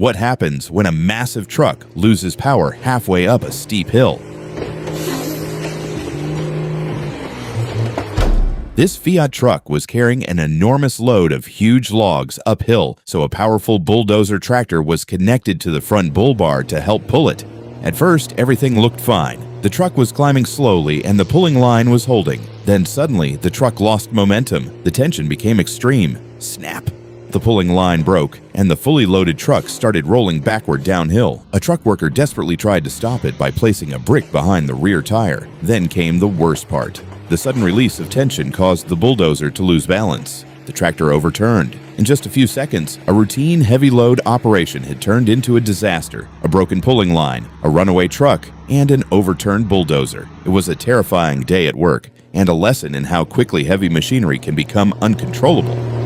What happens when a massive truck loses power halfway up a steep hill? This Fiat truck was carrying an enormous load of huge logs uphill, so a powerful bulldozer tractor was connected to the front bull bar to help pull it. At first, everything looked fine. The truck was climbing slowly and the pulling line was holding. Then suddenly, the truck lost momentum. The tension became extreme. Snap! The pulling line broke, and the fully loaded truck started rolling backward downhill. A truck worker desperately tried to stop it by placing a brick behind the rear tire. Then came the worst part. The sudden release of tension caused the bulldozer to lose balance. The tractor overturned. In just a few seconds, a routine heavy load operation had turned into a disaster. A broken pulling line, a runaway truck, and an overturned bulldozer. It was a terrifying day at work, and a lesson in how quickly heavy machinery can become uncontrollable.